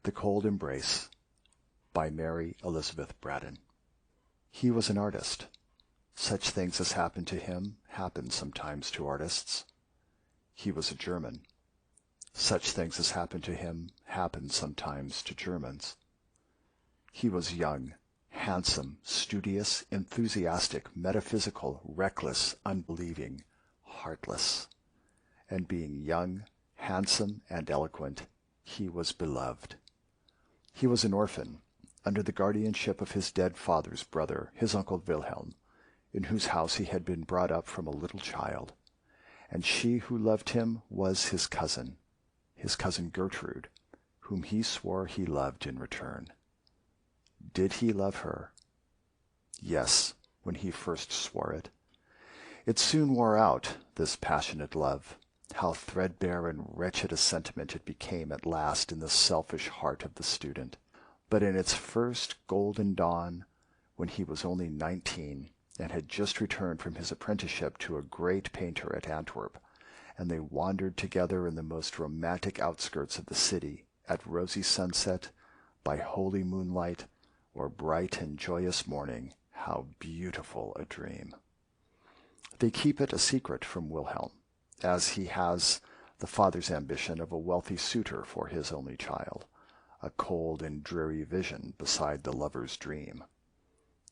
The Cold Embrace by Mary Elizabeth Braddon. He was an artist. Such things as happened to him happen sometimes to artists. He was a German. Such things as happen to him happen sometimes to Germans. He was young, handsome, studious, enthusiastic, metaphysical, reckless, unbelieving, heartless. And being young, handsome, and eloquent, he was beloved. He was an orphan, under the guardianship of his dead father's brother, his uncle Wilhelm, in whose house he had been brought up from a little child, and she who loved him was his cousin Gertrude, whom he swore he loved in return. Did he love her? Yes, when he first swore it. It soon wore out, this passionate love. How threadbare and wretched a sentiment it became at last in the selfish heart of the student. But in its first golden dawn, when he was only 19 and had just returned from his apprenticeship to a great painter at Antwerp, and they wandered together in the most romantic outskirts of the city, at rosy sunset, by holy moonlight, or bright and joyous morning, how beautiful a dream! They keep it a secret from Wilhelm, as he has the father's ambition of a wealthy suitor for his only child, a cold and dreary vision beside the lover's dream.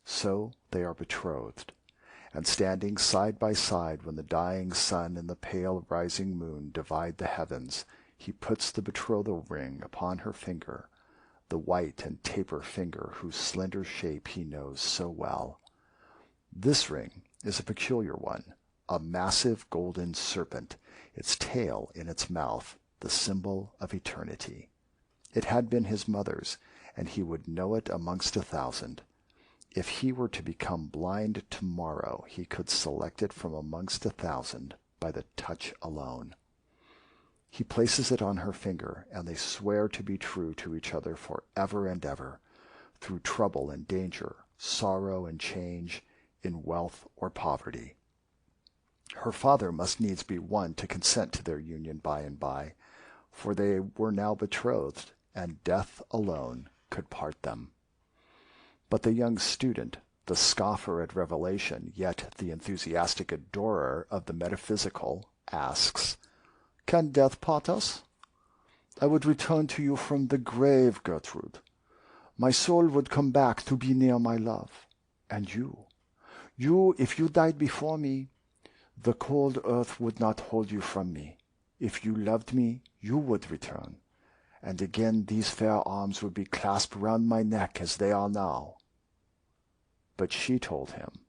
So they are betrothed, and standing side by side when the dying sun and the pale rising moon divide the heavens, he puts the betrothal ring upon her finger, the white and taper finger whose slender shape he knows so well. This ring is a peculiar one, a massive golden serpent, its tail in its mouth, the symbol of eternity. It had been his mother's, and he would know it amongst 1,000. If he were to become blind tomorrow, he could select it from amongst 1,000 by the touch alone. He places it on her finger, and they swear to be true to each other for ever and ever, through trouble and danger, sorrow and change, in wealth or poverty. Her father must needs be won to consent to their union by and by, for they were now betrothed, and death alone could part them. But the young student, the scoffer at revelation, yet the enthusiastic adorer of the metaphysical, asks, "Can death part us? I would return to you from the grave, Gertrude. My soul would come back to be near my love. And you, if you died before me, the cold earth would not hold you from me. If you loved me, you would return, and again these fair arms would be clasped round my neck as they are now." But she told him,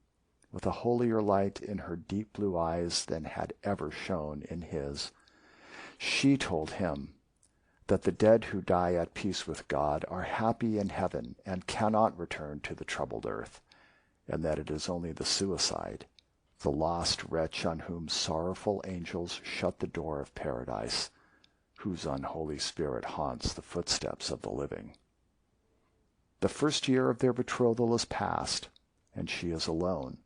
with a holier light in her deep blue eyes than had ever shone in his, she told him that the dead who die at peace with God are happy in heaven and cannot return to the troubled earth, and that it is only the suicide, the lost wretch on whom sorrowful angels shut the door of paradise, whose unholy spirit haunts the footsteps of the living. The first year of their betrothal is past, and she is alone,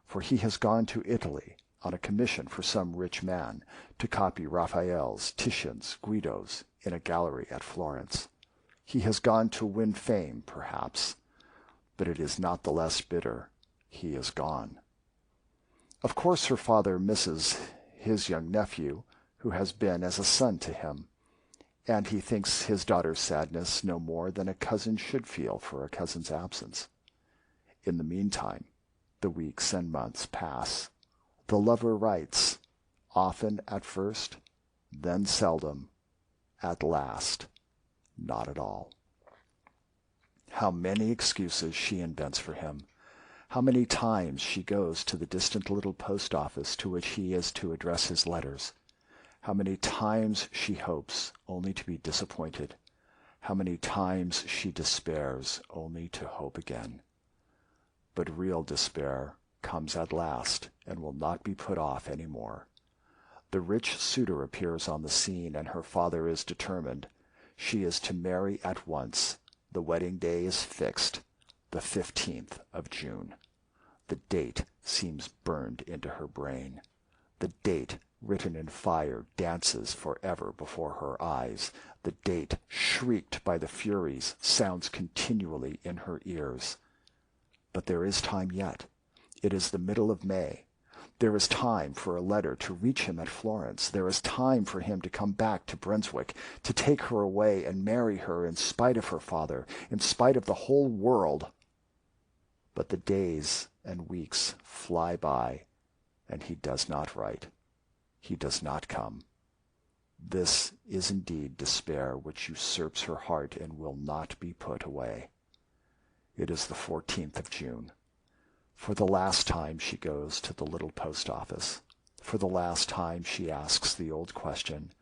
for he has gone to Italy on a commission for some rich man to copy Raphael's, Titian's, Guido's in a gallery at Florence. He has gone to win fame, perhaps, but it is not the less bitter. He is gone. Of course her father misses his young nephew, who has been as a son to him, and he thinks his daughter's sadness no more than a cousin should feel for a cousin's absence. In the meantime, the weeks and months pass. The lover writes, often at first, then seldom, at last, not at all. How many excuses she invents for him! How many times she goes to the distant little post office to which he is to address his letters! How many times she hopes, only to be disappointed! How many times she despairs, only to hope again! But real despair comes at last, and will not be put off any more. The rich suitor appears on the scene, and her father is determined. She is to marry at once. The wedding day is fixed, the 15th of June. The date seems burned into her brain. The date written in fire, dances forever before her eyes. The date, shrieked by the Furies, sounds continually in her ears. But there is time yet. It is the middle of May. There is time for a letter to reach him at Florence. There is time for him to come back to Brunswick, to take her away and marry her in spite of her father, in spite of the whole world. But the days and weeks fly by, and he does not write. He does not come. This is indeed despair which usurps her heart and will not be put away. It is the 14th of June. For the last time she goes to the little post office. For the last time she asks the old question,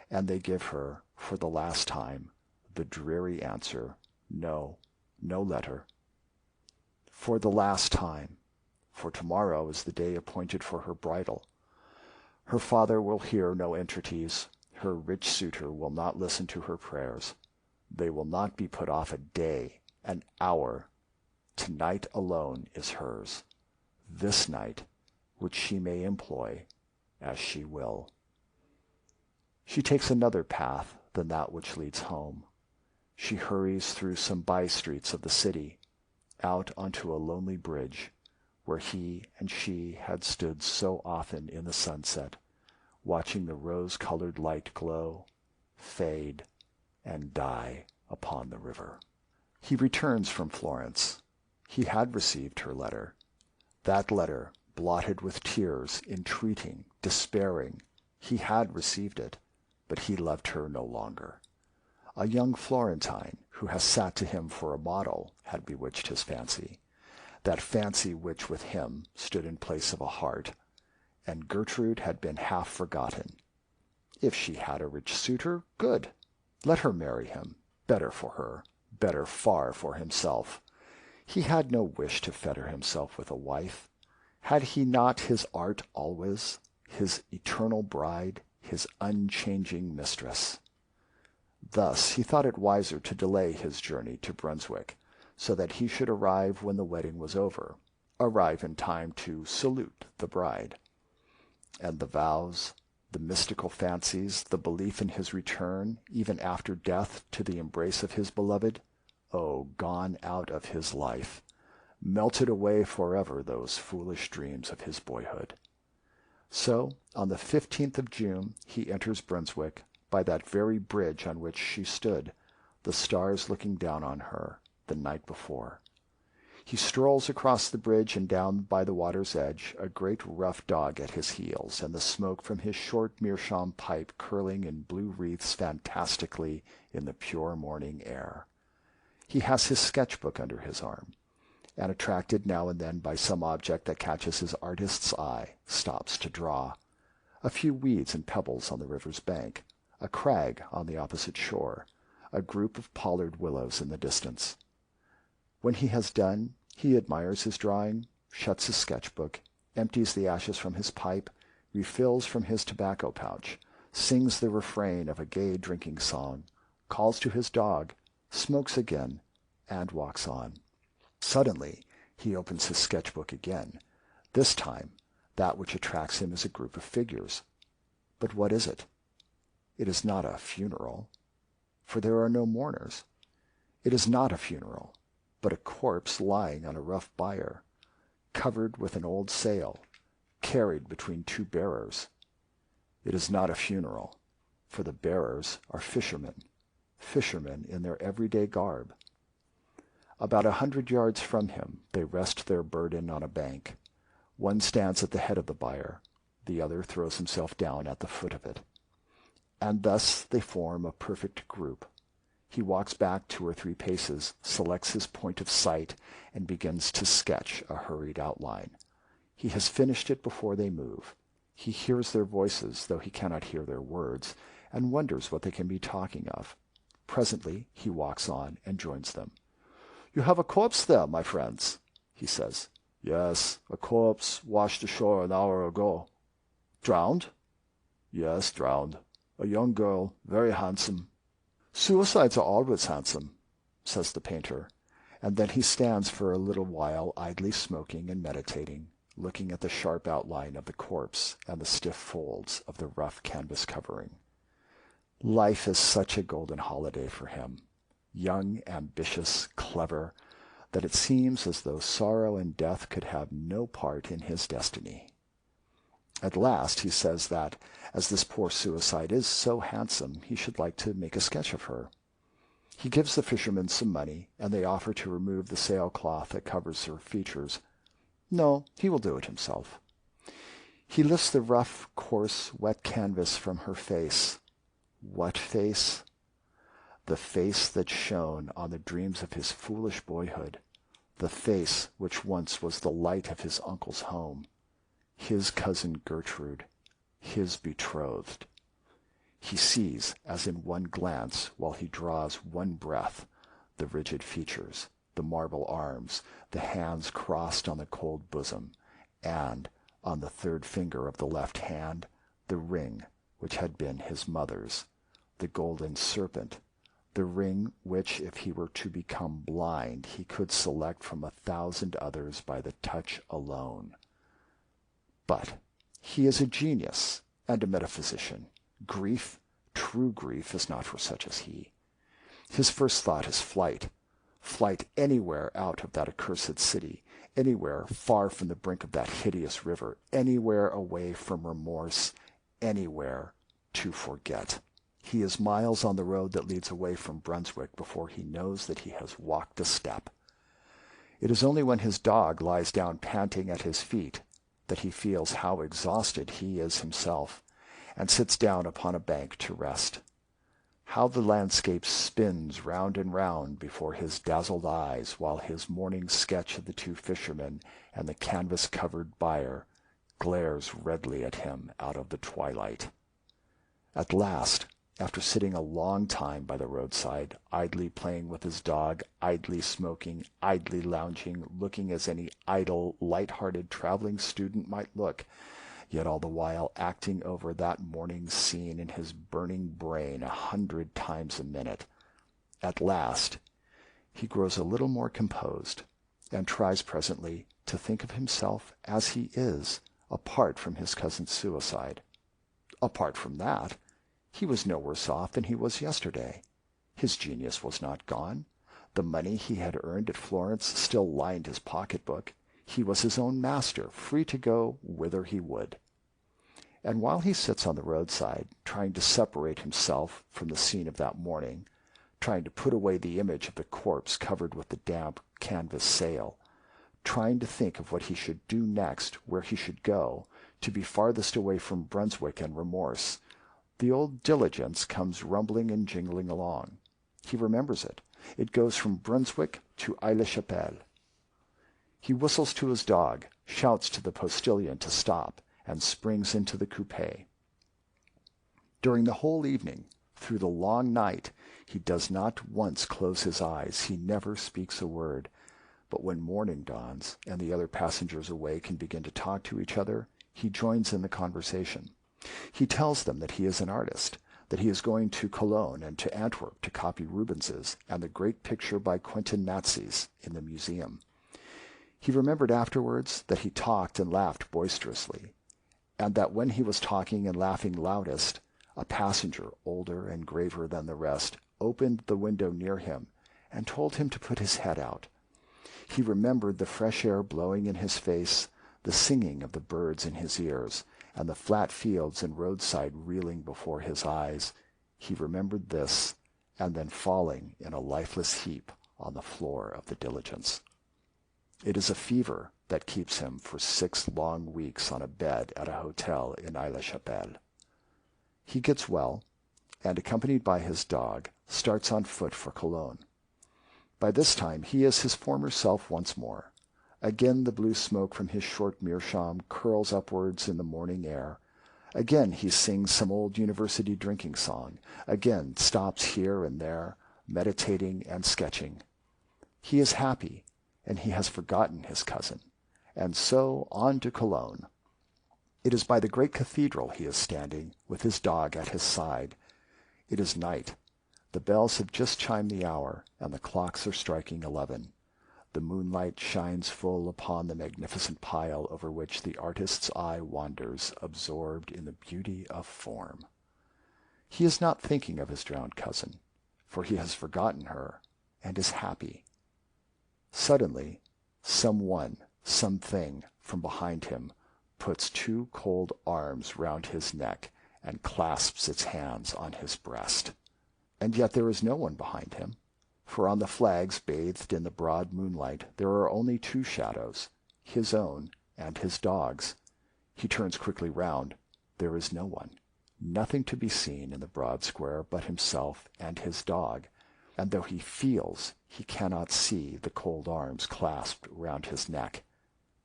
and they give her, for the last time, the dreary answer, no, no letter. For the last time, for tomorrow is the day appointed for her bridal. Her father will hear no entreaties. Her rich suitor will not listen to her prayers. They will not be put off a day, an hour. Tonight alone is hers, this night, which she may employ as she will. She takes another path than that which leads home. She hurries through some by-streets of the city, out onto a lonely bridge, where he and she had stood so often in the sunset, watching the rose-colored light glow, fade, and die upon the river. He returns from Florence. He had received her letter. That letter, blotted with tears, entreating, despairing, he had received it, but he loved her no longer. A young Florentine, who has sat to him for a model, had bewitched his fancy, that fancy which with him stood in place of a heart, and Gertrude had been half forgotten. If she had a rich suitor, good. Let her marry him. Better for her, better far for himself. He had no wish to fetter himself with a wife. Had he not his art always, his eternal bride, his unchanging mistress? Thus he thought it wiser to delay his journey to Brunswick, so that he should arrive when the wedding was over, arrive in time to salute the bride. And the vows, the mystical fancies, the belief in his return, even after death, to the embrace of his beloved, gone out of his life, melted away forever those foolish dreams of his boyhood. So, on the 15th of June, he enters Brunswick, by that very bridge on which she stood, the stars looking down on her the night before. He strolls across the bridge and down by the water's edge, a great rough dog at his heels, and the smoke from his short meerschaum pipe curling in blue wreaths fantastically in the pure morning air. He has his sketch-book under his arm, and attracted now and then by some object that catches his artist's eye, stops to draw. A few weeds and pebbles on the river's bank, a crag on the opposite shore, a group of pollard willows in the distance. When he has done, he admires his drawing, shuts his sketch-book, empties the ashes from his pipe, refills from his tobacco pouch, sings the refrain of a gay drinking song, calls to his dog, smokes again, and walks on. Suddenly he opens his sketch-book again. This time, that which attracts him is a group of figures. But what is it? It is not a funeral, for there are no mourners. It is not a funeral, but a corpse lying on a rough bier, covered with an old sail, carried between two bearers. It is not a funeral, for the bearers are fishermen in their everyday garb. About 100 yards from him they rest their burden on a bank. One stands at the head of the bier, the other throws himself down at the foot of it. And thus they form a perfect group. He walks back 2 or 3 paces, selects his point of sight, and begins to sketch a hurried outline. He has finished it before they move. He hears their voices, though he cannot hear their words, and wonders what they can be talking of. Presently he walks on and joins them. "You have a corpse there, my friends," he says. "Yes, a corpse washed ashore an hour ago." "Drowned?" "Yes, drowned. A young girl, very handsome." "Suicides are always handsome," says the painter, and then he stands for a little while idly smoking and meditating, looking at the sharp outline of the corpse and the stiff folds of the rough canvas covering. Life is such a golden holiday for him, young, ambitious, clever, that it seems as though sorrow and death could have no part in his destiny. At last he says that, as this poor suicide is so handsome, he should like to make a sketch of her. He gives the fishermen some money, and they offer to remove the sailcloth that covers her features. No, he will do it himself. He lifts the rough, coarse, wet canvas from her face. What face? The face that shone on the dreams of his foolish boyhood, the face which once was the light of his uncle's home, his cousin Gertrude, his betrothed. He sees, as in one glance, while he draws one breath, the rigid features, the marble arms, the hands crossed on the cold bosom, and, on the third finger of the left hand, the ring which had been his mother's, the golden serpent, the ring which, if he were to become blind, he could select from 1,000 others by the touch alone. But he is a genius and a metaphysician. Grief, true grief, is not for such as he. His first thought is flight. Flight anywhere out of that accursed city, anywhere far from the brink of that hideous river, anywhere away from remorse, anywhere to forget. He is miles on the road that leads away from Brunswick before he knows that he has walked a step. It is only when his dog lies down panting at his feet that he feels how exhausted he is himself, and sits down upon a bank to rest. How the landscape spins round and round before his dazzled eyes, while his morning sketch of the two fishermen and the canvas-covered byre glares redly at him out of the twilight. At last, after sitting a long time by the roadside, idly playing with his dog, idly smoking, idly lounging, looking as any idle, light-hearted traveling student might look, yet all the while acting over that morning's scene in his burning brain 100 times a minute, at last he grows a little more composed, and tries presently to think of himself as he is, apart from his cousin's suicide. Apart from that, he was no worse off than he was yesterday. His genius was not gone. The money he had earned at Florence still lined his pocketbook. He was his own master, free to go whither he would. And while he sits on the roadside, trying to separate himself from the scene of that morning, trying to put away the image of the corpse covered with the damp canvas sail, trying to think of what he should do next, where he should go, to be farthest away from Brunswick and remorse, the old diligence comes rumbling and jingling along. He remembers it. It goes from Brunswick to Aix-la-Chapelle. He whistles to his dog, shouts to the postilion to stop, and springs into the coupé. During the whole evening, through the long night, he does not once close his eyes. He never speaks a word. But when morning dawns, and the other passengers awake and begin to talk to each other, he joins in the conversation. He tells them that he is an artist, that he is going to Cologne and to Antwerp to copy Rubens's and the great picture by Quentin Matsys in the museum. He remembered afterwards that he talked and laughed boisterously, and that when he was talking and laughing loudest, a passenger, older and graver than the rest, opened the window near him and told him to put his head out. He remembered the fresh air blowing in his face, the singing of the birds in his ears, and the flat fields and roadside reeling before his eyes. He remembered this, and then falling in a lifeless heap on the floor of the diligence. It is a fever that keeps him for 6 long weeks on a bed at a hotel in Aix-la-Chapelle. He gets well, and accompanied by his dog, starts on foot for Cologne. By this time he is his former self once more. Again the blue smoke from his short meerschaum curls upwards in the morning air. Again he sings some old university drinking song. Again stops here and there, meditating and sketching. He is happy, and he has forgotten his cousin. And so on to Cologne. It is by the great cathedral he is standing, with his dog at his side. It is night. The bells have just chimed the hour, and the clocks are striking 11. The moonlight shines full upon the magnificent pile over which the artist's eye wanders, absorbed in the beauty of form. He is not thinking of his drowned cousin, for he has forgotten her and is happy. Suddenly, something from behind him puts two cold arms round his neck and clasps its hands on his breast. And yet there is no one behind him, for on the flags bathed in the broad moonlight there are only two shadows, his own and his dog's. He turns quickly round. There is no one, nothing to be seen in the broad square but himself and his dog, and though he feels, he cannot see the cold arms clasped round his neck.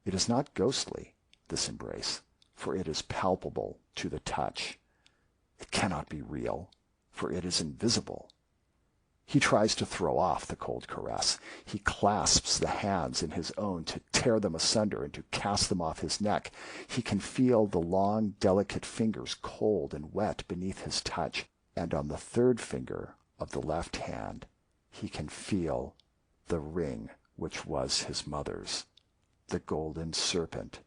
It is not ghostly, this embrace, for it is palpable to the touch. It cannot be real, for it is invisible. He tries to throw off the cold caress. He clasps the hands in his own to tear them asunder and to cast them off his neck. He can feel the long, delicate fingers cold and wet beneath his touch, and on the third finger of the left hand he can feel the ring which was his mother's, the golden serpent,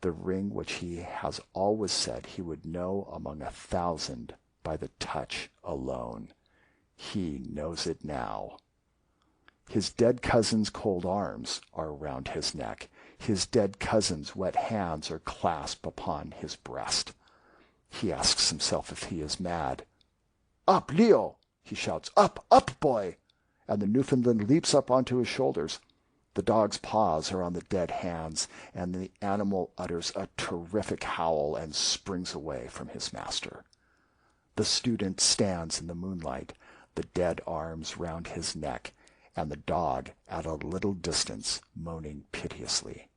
the ring which he has always said he would know among 1,000 by the touch alone. He knows it now. His dead cousin's cold arms are around his neck. His dead cousin's wet hands are clasped upon his breast. He asks himself if he is mad. "Up, Leo!" he shouts. "Up, up, boy!" And the Newfoundland leaps up onto his shoulders. The dog's paws are on the dead hands, and the animal utters a terrific howl and springs away from his master. The student stands in the moonlight, the dead arms round his neck, and the dog at a little distance, moaning piteously.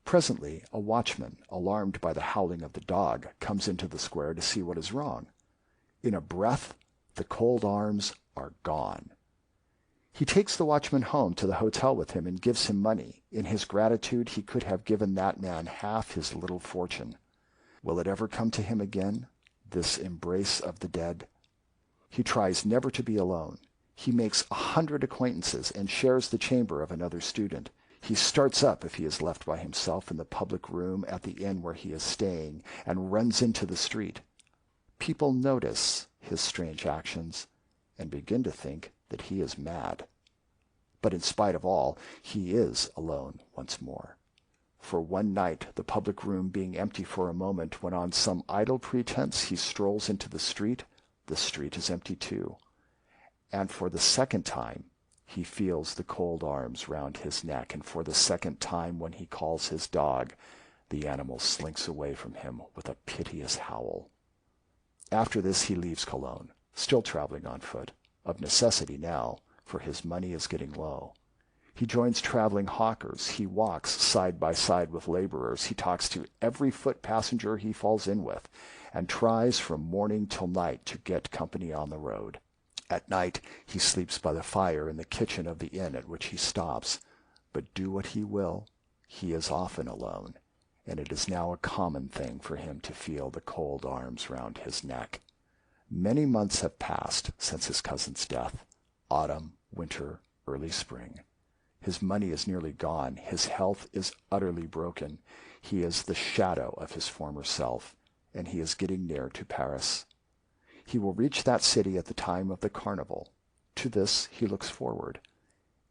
Presently a watchman, alarmed by the howling of the dog, comes into the square to see what is wrong. In a breath the cold arms are gone. He takes the watchman home to the hotel with him and gives him money. In his gratitude he could have given that man half his little fortune. Will it ever come to him again, this embrace of the dead? He tries never to be alone. He makes 100 acquaintances and shares the chamber of another student. He starts up if he is left by himself in the public room at the inn where he is staying, and runs into the street. People notice his strange actions and begin to think that he is mad. But in spite of all, he is alone once more. For one night, the public room being empty for a moment, when on some idle pretense he strolls into the street is empty too. And for the second time he feels the cold arms round his neck, and for the second time when he calls his dog, the animal slinks away from him with a piteous howl. After this he leaves Cologne, still traveling on foot, of necessity now, for his money is getting low. He joins traveling hawkers. He walks side by side with laborers. He talks to every foot passenger he falls in with, and tries from morning till night to get company on the road. At night he sleeps by the fire in the kitchen of the inn at which he stops. But do what he will, he is often alone, and it is now a common thing for him to feel the cold arms round his neck. Many months have passed since his cousin's death, autumn, winter, early spring. His money is nearly gone. His health is utterly broken. He is the shadow of his former self, and he is getting near to Paris. He will reach that city at the time of the carnival. To this he looks forward.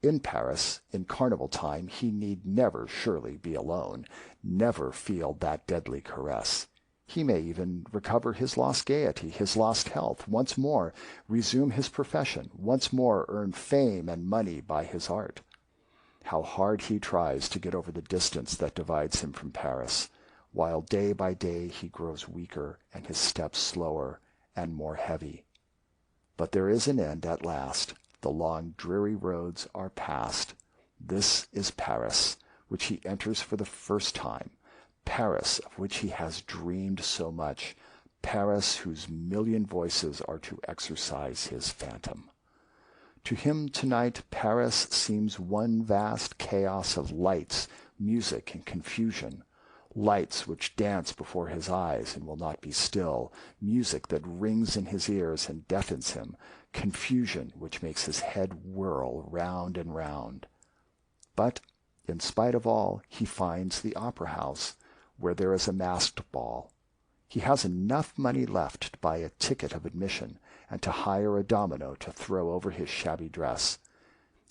In Paris, in carnival time, he need never surely be alone, never feel that deadly caress. He may even recover his lost gaiety, his lost health, once more resume his profession, once more earn fame and money by his art. How hard he tries to get over the distance that divides him from Paris, while day by day he grows weaker and his steps slower and more heavy. But there is an end at last. The long dreary roads are past. This is Paris, which he enters for the first time, Paris of which he has dreamed so much, Paris whose million voices are to exorcise his phantom. To him tonight Paris seems one vast chaos of lights, music, and confusion. Lights which dance before his eyes and will not be still, music that rings in his ears and deafens him, confusion which makes his head whirl round and round. But, in spite of all, he finds the opera house, where there is a masked ball. He has enough money left to buy a ticket of admission and to hire a domino to throw over his shabby dress.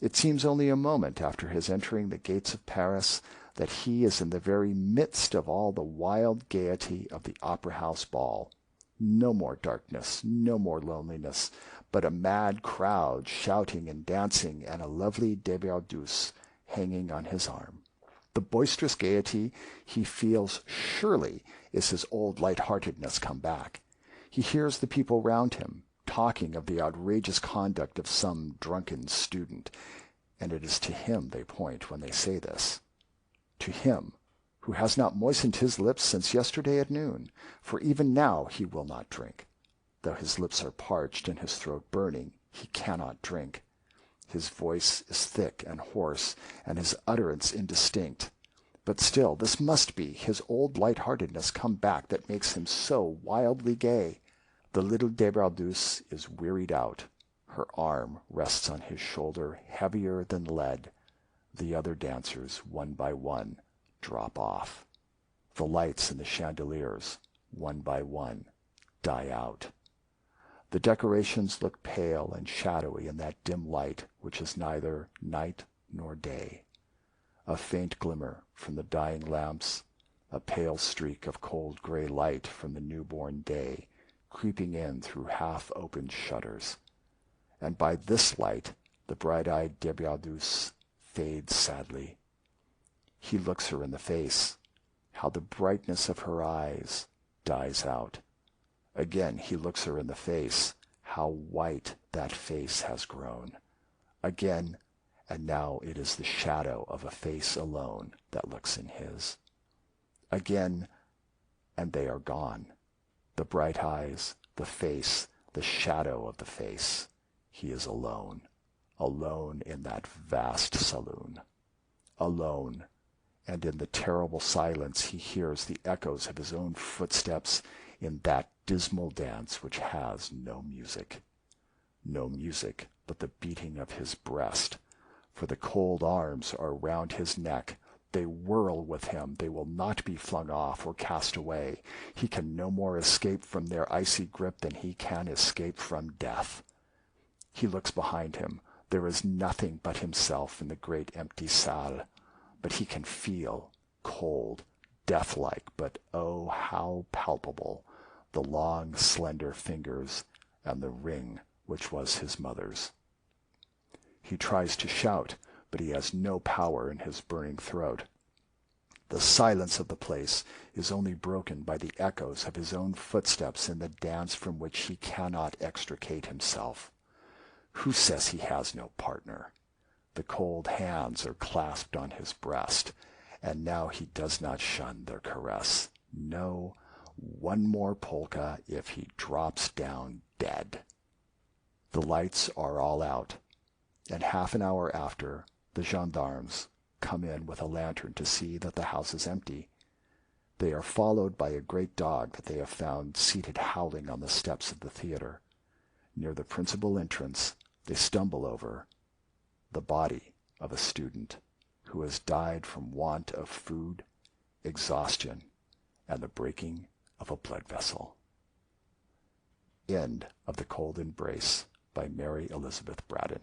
It seems only a moment after his entering the gates of Paris that he is in the very midst of all the wild gaiety of the opera house ball. No more darkness, no more loneliness, but a mad crowd shouting and dancing, and a lovely débardeusse hanging on his arm. The boisterous gaiety he feels surely is his old light-heartedness come back. He hears the people round him talking of the outrageous conduct of some drunken student, and it is to him they point when they say this. To him, who has not moistened his lips since yesterday at noon, for even now he will not drink. Though his lips are parched and his throat burning, he cannot drink. His voice is thick and hoarse, and his utterance indistinct. But still, this must be his old light-heartedness come back that makes him so wildly gay. The little débardeusse is wearied out. Her arm rests on his shoulder, heavier than lead. The other dancers, one by one, drop off. The lights in the chandeliers, one by one, die out. The decorations look pale and shadowy in that dim light which is neither night nor day. A faint glimmer from the dying lamps, a pale streak of cold gray light from the newborn day, creeping in through half-opened shutters. And by this light the bright-eyed débardeusse fades sadly. He looks her in the face. How the brightness of her eyes dies out. Again he looks her in the face. How white that face has grown. Again, and now it is the shadow of a face alone that looks in his. Again, and they are gone. The bright eyes, the face, the shadow of the face. He is alone. Alone in that vast saloon. Alone, and in the terrible silence he hears the echoes of his own footsteps in that dismal dance which has no music. No music but the beating of his breast, for the cold arms are round his neck. They whirl with him. They will not be flung off or cast away. He can no more escape from their icy grip than he can escape from death. He looks behind him. There is nothing but himself in the great empty salle, but he can feel, cold, death-like, but oh, how palpable, the long, slender fingers and the ring which was his mother's. He tries to shout, but he has no power in his burning throat. The silence of the place is only broken by the echoes of his own footsteps in the dance from which he cannot extricate himself. Who says he has no partner? The cold hands are clasped on his breast, and now he does not shun their caress. No, one more polka if he drops down dead. The lights are all out, and half an hour after, the gendarmes come in with a lantern to see that the house is empty. They are followed by a great dog that they have found seated howling on the steps of the theater. Near the principal entrance, they stumble over the body of a student who has died from want of food, exhaustion, and the breaking of a blood vessel. End of The Cold Embrace by Mary Elizabeth Braddon.